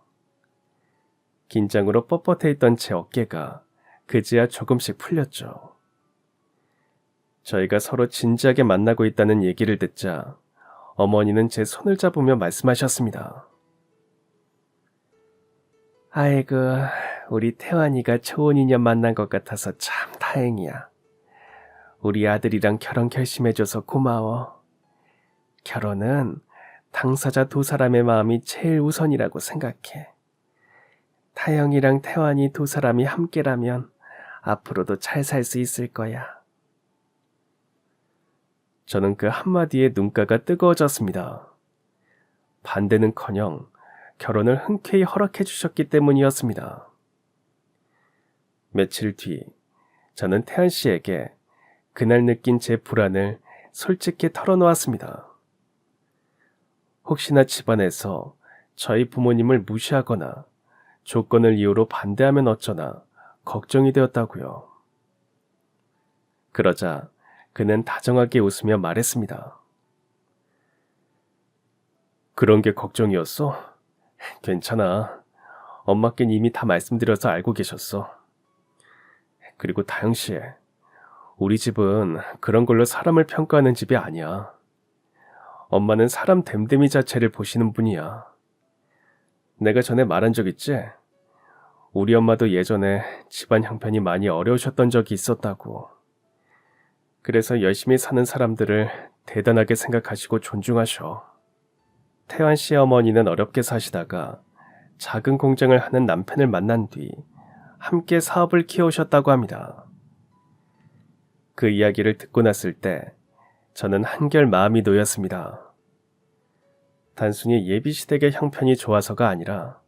긴장으로 뻣뻣해 있던 제 어깨가 그제야 조금씩 풀렸죠. 저희가 서로 진지하게 만나고 있다는 얘기를 듣자 어머니는 제 손을 잡으며 말씀하셨습니다. 아이고, 우리 태환이가 좋은 인연 만난 것 같아서 참 다행이야. 우리 아들이랑 결혼 결심해줘서 고마워. 결혼은 당사자 두 사람의 마음이 제일 우선이라고 생각해. 타영이랑 태환이 두 사람이 함께라면 앞으로도 잘 살 수 있을 거야. 저는 그 한마디에 눈가가 뜨거워졌습니다. 반대는커녕 결혼을 흔쾌히 허락해 주셨기 때문이었습니다. 며칠 뒤 저는 태환 씨에게 그날 느낀 제 불안을 솔직히 털어놓았습니다. 혹시나 집안에서 저희 부모님을 무시하거나 조건을 이유로 반대하면 어쩌나 걱정이 되었다고요. 그러자 그는 다정하게 웃으며 말했습니다. 그런 게 걱정이었어? 괜찮아. 엄마께는 이미 다 말씀드려서 알고 계셨어. 그리고 다영씨, 우리 집은 그런 걸로 사람을 평가하는 집이 아니야. 엄마는 사람 됨됨이 자체를 보시는 분이야. 내가 전에 말한 적 있지? 우리 엄마도 예전에 집안 형편이 많이 어려우셨던 적이 있었다고. 그래서 열심히 사는 사람들을 대단하게 생각하시고 존중하셔. 태환 씨의 어머니는 어렵게 사시다가 작은 공장을 하는 남편을 만난 뒤 함께 사업을 키워오셨다고 합니다. 그 이야기를 듣고 났을 때 저는 한결 마음이 놓였습니다. 단순히 예비시댁의 형편이 좋아서가 아니라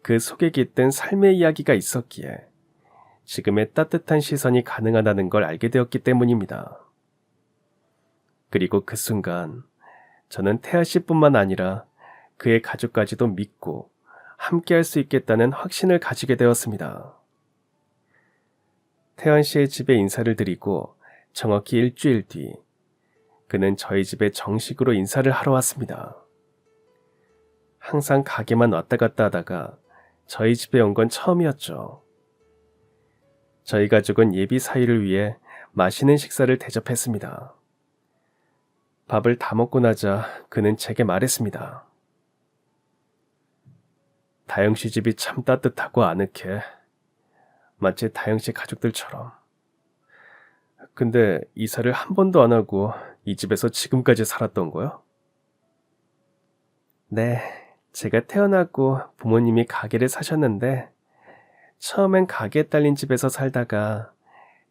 그 속에 깃든 삶의 이야기가 있었기에 지금의 따뜻한 시선이 가능하다는 걸 알게 되었기 때문입니다. 그리고 그 순간 저는 태아 씨뿐만 아니라 그의 가족까지도 믿고 함께할 수 있겠다는 확신을 가지게 되었습니다. 태환 씨의 집에 인사를 드리고 정확히 일주일 뒤 그는 저희 집에 정식으로 인사를 하러 왔습니다. 항상 가게만 왔다 갔다 하다가 저희 집에 온 건 처음이었죠. 저희 가족은 예비 사위를 위해 맛있는 식사를 대접했습니다. 밥을 다 먹고 나자 그는 제게 말했습니다. 다영씨 집이 참 따뜻하고 아늑해. 마치 다영씨 가족들처럼. 근데 이사를 한 번도 안 하고 이 집에서 지금까지 살았던 거야? 네, 제가 태어나고 부모님이 가게를 사셨는데 처음엔 가게에 딸린 집에서 살다가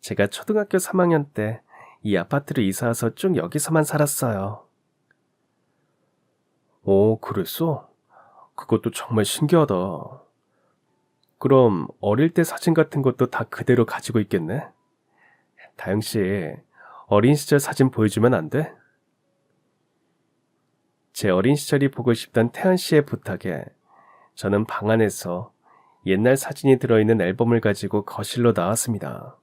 제가 초등학교 3학년 때 이 아파트로 이사 와서 쭉 여기서만 살았어요. 오, 그랬어? 그것도 정말 신기하다. 그럼 어릴 때 사진 같은 것도 다 그대로 가지고 있겠네? 다영씨, 어린 시절 사진 보여주면 안 돼? 제 어린 시절이 보고 싶던 태연 씨의 부탁에 저는 방 안에서 옛날 사진이 들어있는 앨범을 가지고 거실로 나왔습니다.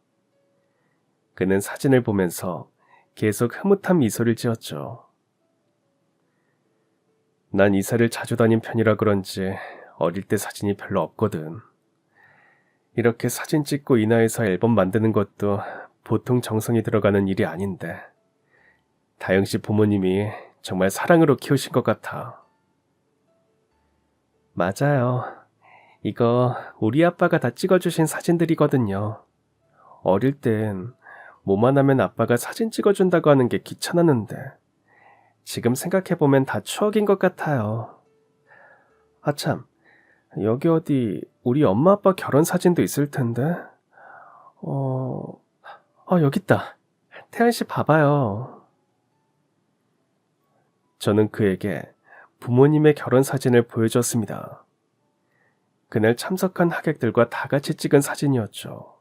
그는 사진을 보면서 계속 흐뭇한 미소를 지었죠. 난 이사를 자주 다닌 편이라 그런지 어릴 때 사진이 별로 없거든. 이렇게 사진 찍고 인화해서 앨범 만드는 것도 보통 정성이 들어가는 일이 아닌데 다영 씨 부모님이 정말 사랑으로 키우신 것 같아. 맞아요. 이거 우리 아빠가 다 찍어주신 사진들이거든요. 어릴 땐 뭐만 하면 아빠가 사진 찍어준다고 하는 게 귀찮았는데 지금 생각해보면 다 추억인 것 같아요. 아참, 여기 어디 우리 엄마 아빠 결혼 사진도 있을 텐데. 여기 있다. 태연 씨 봐봐요. 저는 그에게 부모님의 결혼 사진을 보여줬습니다. 그날 참석한 하객들과 다 같이 찍은 사진이었죠.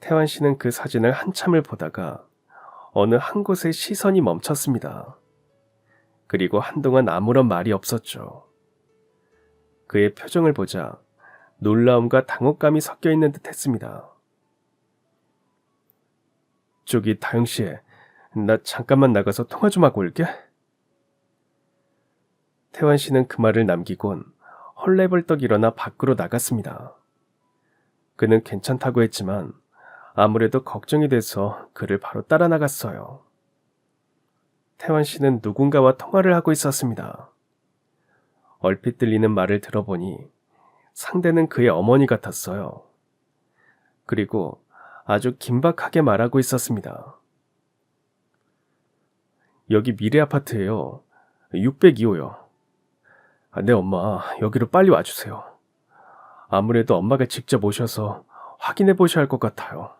태환 씨는 그 사진을 한참을 보다가 어느 한 곳에 시선이 멈췄습니다. 그리고 한동안 아무런 말이 없었죠. 그의 표정을 보자 놀라움과 당혹감이 섞여 있는 듯 했습니다. 저기 다영 씨, 나 잠깐만 나가서 통화 좀 하고 올게. 태환 씨는 그 말을 남기곤 헐레벌떡 일어나 밖으로 나갔습니다. 그는 괜찮다고 했지만 아무래도 걱정이 돼서 그를 바로 따라 나갔어요. 태환 씨는 누군가와 통화를 하고 있었습니다. 얼핏 들리는 말을 들어보니 상대는 그의 어머니 같았어요. 그리고 아주 긴박하게 말하고 있었습니다. 여기 미래 아파트예요. 602호요. 네 엄마, 여기로 빨리 와주세요. 아무래도 엄마가 직접 오셔서 확인해 보셔야 할 것 같아요.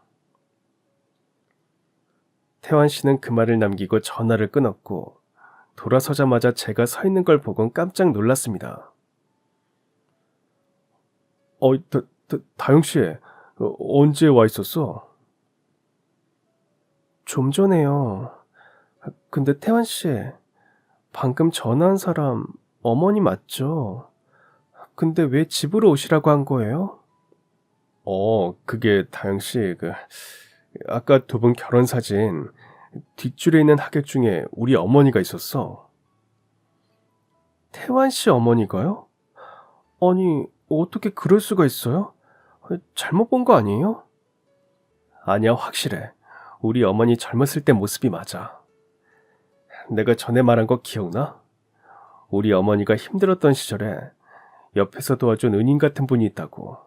태환 씨는 그 말을 남기고 전화를 끊었고 돌아서자마자 제가 서 있는 걸 보곤 깜짝 놀랐습니다. 다영 씨, 언제 와 있었어? 좀 전에요. 근데 태환 씨, 방금 전화한 사람 어머니 맞죠? 근데 왜 집으로 오시라고 한 거예요? 그게 다영 씨, 아까 두 분 결혼 사진 뒷줄에 있는 하객 중에 우리 어머니가 있었어. 태환 씨 어머니가요? 아니, 어떻게 그럴 수가 있어요? 잘못 본 거 아니에요? 아니야, 확실해. 우리 어머니 젊었을 때 모습이 맞아. 내가 전에 말한 거 기억나? 우리 어머니가 힘들었던 시절에 옆에서 도와준 은인 같은 분이 있다고.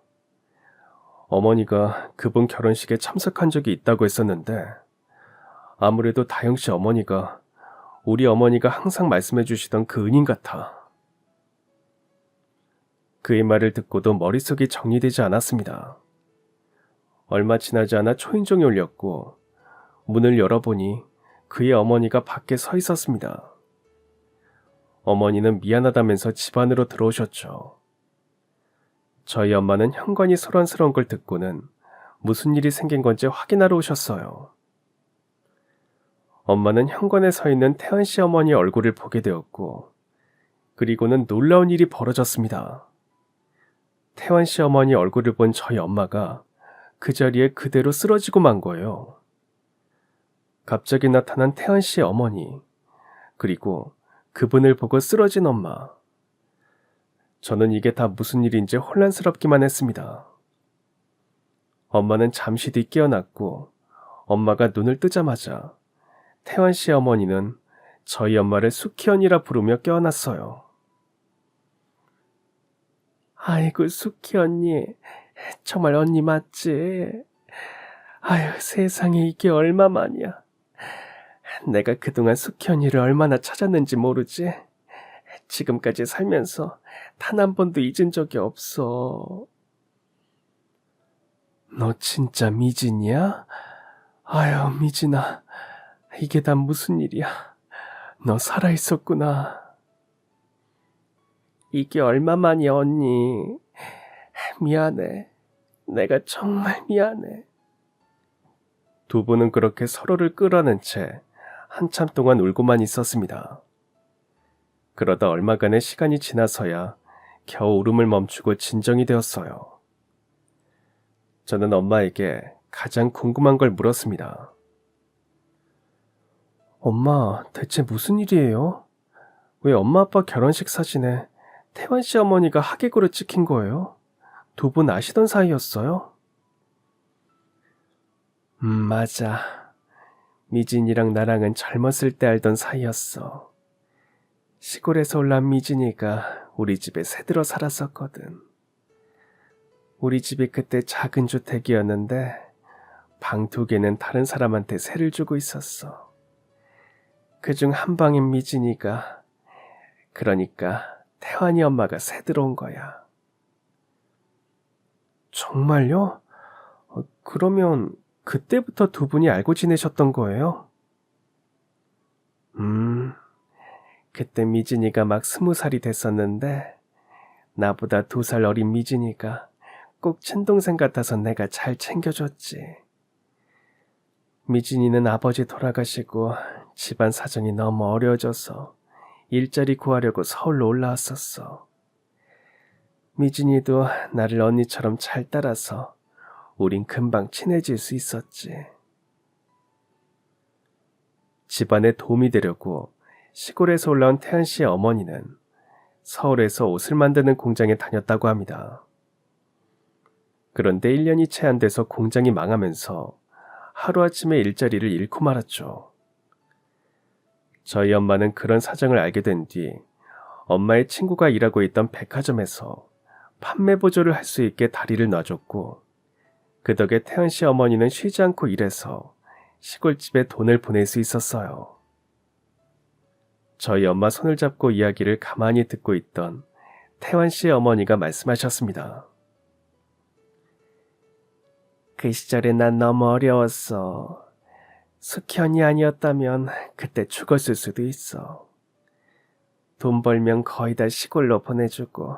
어머니가 그분 결혼식에 참석한 적이 있다고 했었는데 아무래도 다영 씨 어머니가 우리 어머니가 항상 말씀해 주시던 그 은인 같아. 그의 말을 듣고도 머릿속이 정리되지 않았습니다. 얼마 지나지 않아 초인종이 울렸고 문을 열어보니 그의 어머니가 밖에 서 있었습니다. 어머니는 미안하다면서 집 안으로 들어오셨죠. 저희 엄마는 현관이 소란스러운 걸 듣고는 무슨 일이 생긴 건지 확인하러 오셨어요. 엄마는 현관에 서 있는 태연 씨 어머니의 얼굴을 보게 되었고 그리고는 놀라운 일이 벌어졌습니다. 태연 씨 어머니 얼굴을 본 저희 엄마가 그 자리에 그대로 쓰러지고 만 거예요. 갑자기 나타난 태연 씨 어머니, 그리고 그분을 보고 쓰러진 엄마. 저는 이게 다 무슨 일인지 혼란스럽기만 했습니다. 엄마는 잠시 뒤 깨어났고 엄마가 눈을 뜨자마자 태환 씨 어머니는 저희 엄마를 수키 언니라 부르며 깨어났어요. 아이고 수키 언니, 정말 언니 맞지? 아유 세상에 이게 얼마만이야. 내가 그동안 수키 언니를 얼마나 찾았는지 모르지? 지금까지 살면서 단 한 번도 잊은 적이 없어. 너 진짜 미진이야? 아유 미진아, 이게 다 무슨 일이야. 너 살아있었구나. 이게 얼마만이야 언니. 미안해. 내가 정말 미안해. 두 분은 그렇게 서로를 끌어안은 채 한참 동안 울고만 있었습니다. 그러다 얼마간의 시간이 지나서야 겨우 울음을 멈추고 진정이 되었어요. 저는 엄마에게 가장 궁금한 걸 물었습니다. 엄마, 대체 무슨 일이에요? 왜 엄마 아빠 결혼식 사진에 태환 씨 어머니가 하객으로 찍힌 거예요? 두 분 아시던 사이였어요? 맞아. 미진이랑 나랑은 젊었을 때 알던 사이였어. 시골에서 올라온 미진이가 우리 집에 새들어 살았었거든. 우리 집이 그때 작은 주택이었는데 방 두 개는 다른 사람한테 세를 주고 있었어. 그중 한 방인 미진이가, 그러니까 태환이 엄마가 새 들어온 거야. 정말요? 그러면 그때부터 두 분이 알고 지내셨던 거예요? 그때 미진이가 막 20살이 됐었는데 나보다 2살 어린 미진이가 꼭 친동생 같아서 내가 잘 챙겨줬지. 미진이는 아버지 돌아가시고 집안 사정이 너무 어려워져서 일자리 구하려고 서울로 올라왔었어. 미진이도 나를 언니처럼 잘 따라서 우린 금방 친해질 수 있었지. 집안에 도움이 되려고 시골에서 올라온 태연 씨의 어머니는 서울에서 옷을 만드는 공장에 다녔다고 합니다. 그런데 1년이 채 안 돼서 공장이 망하면서 하루아침에 일자리를 잃고 말았죠. 저희 엄마는 그런 사정을 알게 된 뒤 엄마의 친구가 일하고 있던 백화점에서 판매 보조를 할 수 있게 다리를 놔줬고, 그 덕에 태연 씨 어머니는 쉬지 않고 일해서 시골집에 돈을 보낼 수 있었어요. 저희 엄마 손을 잡고 이야기를 가만히 듣고 있던 태환 씨의 어머니가 말씀하셨습니다. 그 시절에 난 너무 어려웠어. 숙현이 아니었다면 그때 죽었을 수도 있어. 돈 벌면 거의 다 시골로 보내주고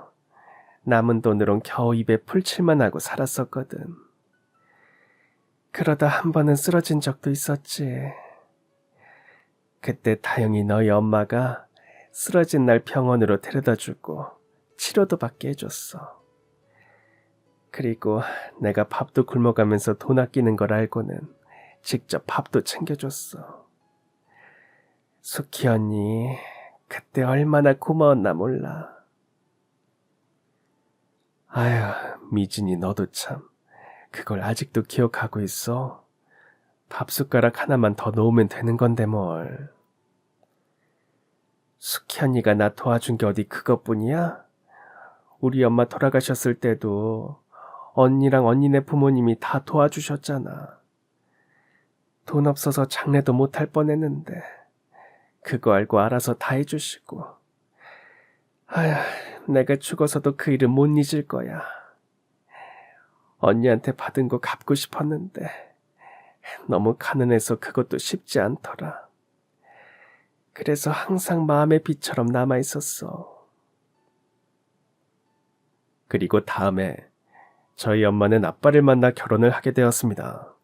남은 돈으론 겨우 입에 풀칠만 하고 살았었거든. 그러다 한 번은 쓰러진 적도 있었지. 그때 다행히 너희 엄마가 쓰러진 날 병원으로 데려다주고 치료도 받게 해줬어. 그리고 내가 밥도 굶어가면서 돈 아끼는 걸 알고는 직접 밥도 챙겨줬어. 숙희 언니, 그때 얼마나 고마웠나 몰라. 아휴, 미진이 너도 참 그걸 아직도 기억하고 있어? 밥 숟가락 하나만 더 놓으면 되는 건데 뭘. 숙희 언니가 나 도와준 게 어디 그것뿐이야? 우리 엄마 돌아가셨을 때도 언니랑 언니네 부모님이 다 도와주셨잖아. 돈 없어서 장례도 못할 뻔했는데 그거 알고 알아서 다 해주시고. 아휴, 내가 죽어서도 그 일은 못 잊을 거야. 언니한테 받은 거 갚고 싶었는데 너무 가난해서 그것도 쉽지 않더라. 그래서 항상 마음의 빛처럼 남아있었어. 그리고 다음에 저희 엄마는 아빠를 만나 결혼을 하게 되었습니다.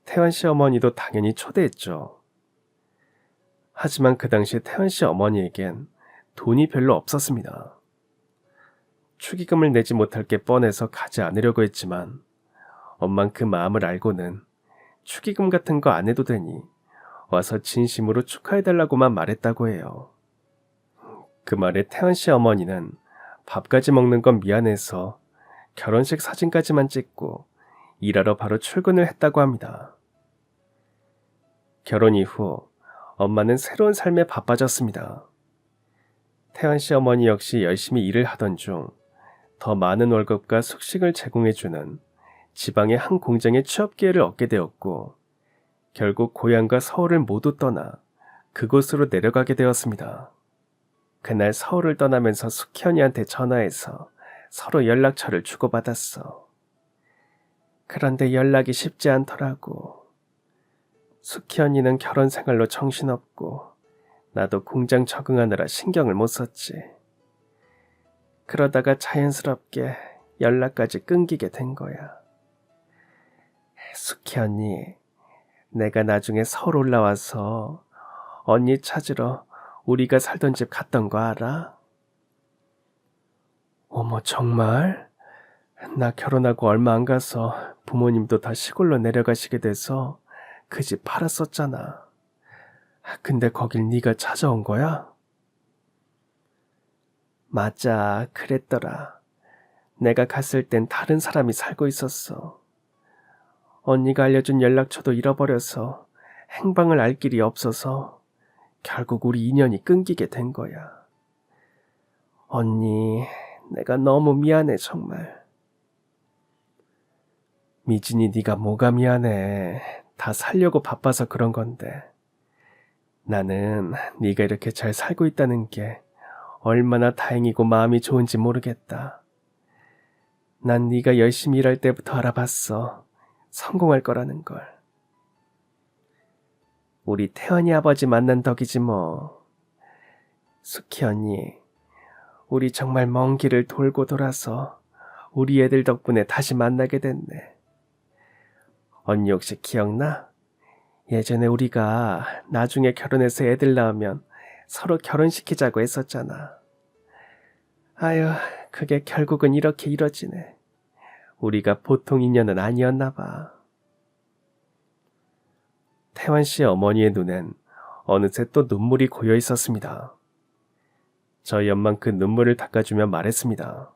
태환 씨 어머니도 당연히 초대했죠. 하지만 그 당시 태환 씨 어머니에겐 돈이 별로 없었습니다. 축의금을 내지 못할 게 뻔해서 가지 않으려고 했지만 엄만 그 마음을 알고는 축의금 같은 거 안 해도 되니 와서 진심으로 축하해달라고만 말했다고 해요. 그 말에 태환 씨 어머니는 밥까지 먹는 건 미안해서 결혼식 사진까지만 찍고 일하러 바로 출근을 했다고 합니다. 결혼 이후 엄마는 새로운 삶에 바빠졌습니다. 태환 씨 어머니 역시 열심히 일을 하던 중 더 많은 월급과 숙식을 제공해주는 지방의 한 공장에 취업 기회를 얻게 되었고, 결국 고향과 서울을 모두 떠나 그곳으로 내려가게 되었습니다. 그날 서울을 떠나면서 숙현이한테 전화해서 서로 연락처를 주고받았어. 그런데 연락이 쉽지 않더라고. 숙현이는 결혼 생활로 정신없고 나도 공장 적응하느라 신경을 못 썼지. 그러다가 자연스럽게 연락까지 끊기게 된 거야. 숙희 언니, 내가 나중에 서울 올라와서 언니 찾으러 우리가 살던 집 갔던 거 알아? 어머, 정말? 나 결혼하고 얼마 안 가서 부모님도 다 시골로 내려가시게 돼서 그 집 팔았었잖아. 근데 거길 네가 찾아온 거야? 맞아, 그랬더라. 내가 갔을 땐 다른 사람이 살고 있었어. 언니가 알려준 연락처도 잃어버려서 행방을 알 길이 없어서 결국 우리 인연이 끊기게 된 거야. 언니, 내가 너무 미안해, 정말. 미진이 네가 뭐가 미안해. 다 살려고 바빠서 그런 건데. 나는 네가 이렇게 잘 살고 있다는 게 얼마나 다행이고 마음이 좋은지 모르겠다. 난 네가 열심히 일할 때부터 알아봤어. 성공할 거라는 걸. 우리 태연이 아버지 만난 덕이지 뭐. 수키 언니, 우리 정말 먼 길을 돌고 돌아서 우리 애들 덕분에 다시 만나게 됐네. 언니 혹시 기억나? 예전에 우리가 나중에 결혼해서 애들 낳으면 서로 결혼시키자고 했었잖아. 아유, 그게 결국은 이렇게 이뤄지네. 우리가 보통 인연은 아니었나 봐. 태환 씨 어머니의 눈엔 어느새 또 눈물이 고여 있었습니다. 저희 엄만 그 눈물을 닦아주며 말했습니다.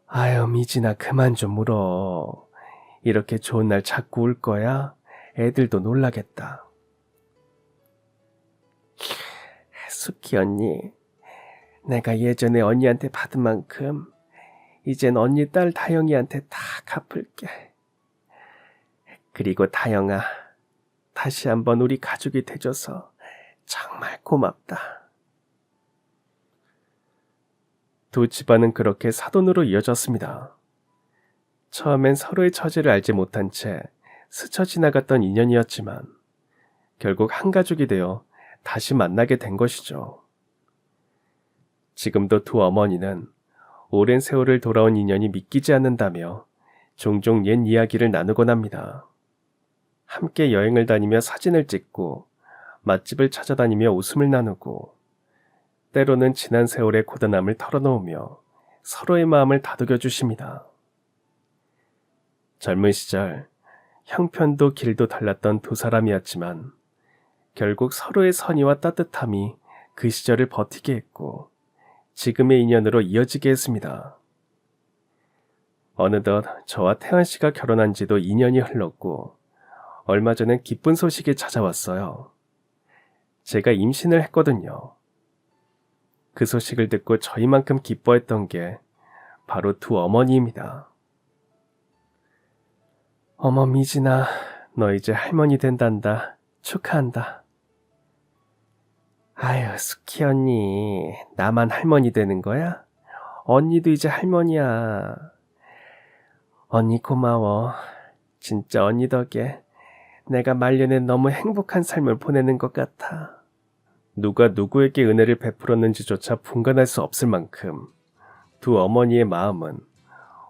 아유, 미진아, 그만 좀 울어. 이렇게 좋은 날 자꾸 울 거야? 애들도 놀라겠다. 수키 언니, 내가 예전에 언니한테 받은 만큼 이젠 언니 딸 다영이한테 다 갚을게. 그리고 다영아, 다시 한번 우리 가족이 돼줘서 정말 고맙다. 두 집안은 그렇게 사돈으로 이어졌습니다. 처음엔 서로의 처지를 알지 못한 채 스쳐 지나갔던 인연이었지만 결국 한 가족이 되어 다시 만나게 된 것이죠. 지금도 두 어머니는 오랜 세월을 돌아온 인연이 믿기지 않는다며 종종 옛 이야기를 나누곤 합니다. 함께 여행을 다니며 사진을 찍고 맛집을 찾아다니며 웃음을 나누고 때로는 지난 세월의 고단함을 털어놓으며 서로의 마음을 다독여 주십니다. 젊은 시절 형편도 길도 달랐던 두 사람이었지만 결국 서로의 선의와 따뜻함이 그 시절을 버티게 했고 지금의 인연으로 이어지게 했습니다. 어느덧 저와 태환 씨가 결혼한 지도 2년이 흘렀고 얼마 전엔 기쁜 소식이 찾아왔어요. 제가 임신을 했거든요. 그 소식을 듣고 저희만큼 기뻐했던 게 바로 두 어머니입니다. 어머 미진아, 너 이제 할머니 된단다. 축하한다. 아유, 수키 언니, 나만 할머니 되는 거야? 언니도 이제 할머니야. 언니 고마워. 진짜 언니 덕에 내가 말년에 너무 행복한 삶을 보내는 것 같아. 누가 누구에게 은혜를 베풀었는지조차 분간할 수 없을 만큼 두 어머니의 마음은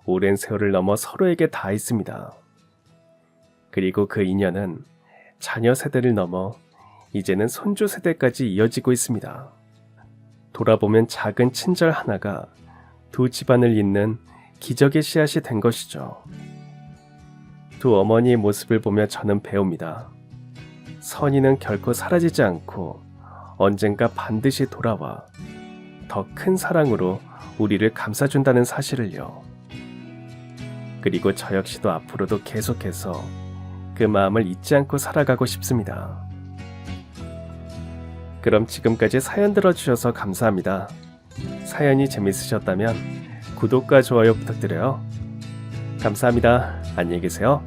오랜 세월을 넘어 서로에게 닿아 있습니다. 그리고 그 인연은 자녀 세대를 넘어 이제는 손주 세대까지 이어지고 있습니다. 돌아보면 작은 친절 하나가 두 집안을 잇는 기적의 씨앗이 된 것이죠. 두 어머니의 모습을 보며 저는 배웁니다. 선의는 결코 사라지지 않고 언젠가 반드시 돌아와 더 큰 사랑으로 우리를 감싸준다는 사실을요. 그리고 저 역시도 앞으로도 계속해서 그 마음을 잊지 않고 살아가고 싶습니다. 그럼 지금까지 사연 들어주셔서 감사합니다. 사연이 재밌으셨다면 구독과 좋아요 부탁드려요. 감사합니다. 안녕히 계세요.